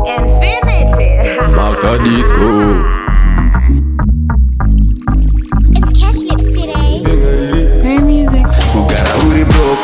Infinity. Makadiikooo. It's Cashlibs City. Raremusic. Kugara uri broke,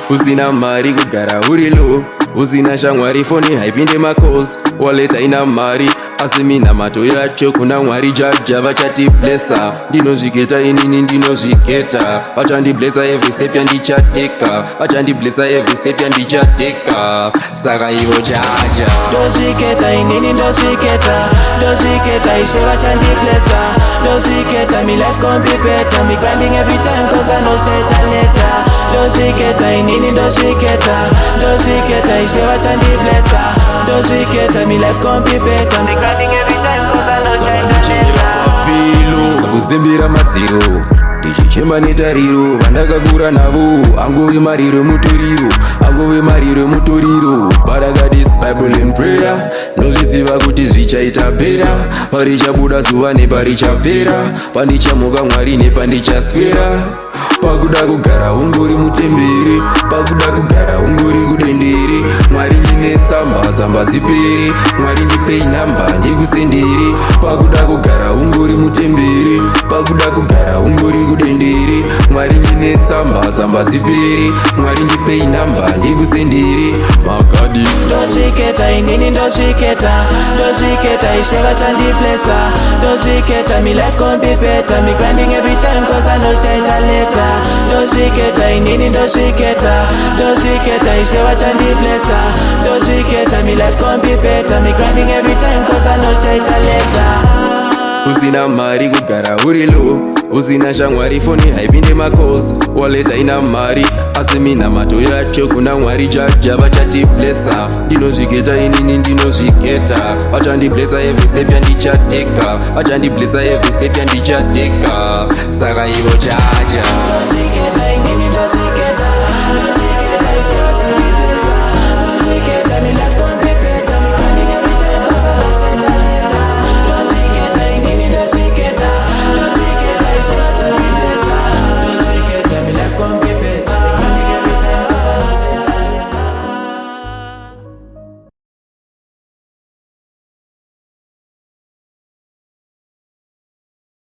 usina mari. Kugara uri low, usina shamwari. Phone haipinde maCalls, wallet haina mari. Asi minamato yacho kuna Mwari. Jah Jah vachaTiblessseer. Ndozviketa inin ndozviketa. Vachandiblesser every step yandichataker. Vachandiblesser every step yandichataker. Saka ivo Jah Jah. Ndozviketa inin ndozviketa. Ndozviketa Ishe Vachandiblesser. Ndozviketa me life gon' be better. Me grinding every time cause I know straight and later. Ndozviketa inin ndozviketa. Ndozviketa Ishe Vachandiblesser. Ndozviketa me life gon' be better. Me grinding every time cause I know straight and later. paPillow, kuzembera madziro. Ndichichema netariro, vandakakura navo. Angove mariro mutoriro, angove mariro mutoriro. But I got this Bible and prayer. Ndozviziva kuti zvichaita pera. Parichabuda zuva neparichapera. Pandichamuka Mwari nepandichaswera. Pakuda kugara ungori mutembere. Pakuda kugara ungori kudendere. Mwari ndinetsamba tsamba zipere. Mwari ndipei namba ndikusendere. Pakuda kugara ungori mutembere. Pakuda kugara ungori kudendere. Mwari ndinetsamba tsamba zipere. Mwari ndipei namba ndikusendere. Makadiikooo. Ndozviketa inin ndozviketa. Ndozviketa Ishe Vachandiblesser. Ndozviketa me life gon' be better. Me grinding every time cause I know straight and later. Ndozviketa inin ndozviketa. Ndozviketa Ishe Vachandiblesser. Ndozviketa me life gon' be better. Me grinding every time cause I know straight and later. Usina mari. Kugara uri low, usina shamwari. Phone haipinde maCalls, wallet haina mari. Asi minamato yacho kuna Mwari. Jah Jah vachaTiblessseer. Ndozviketa inin ndozviketa. Vachandiblesser every step yandichataker. Vachandiblesser every step yandichataker. Saka ivo Jah Jah.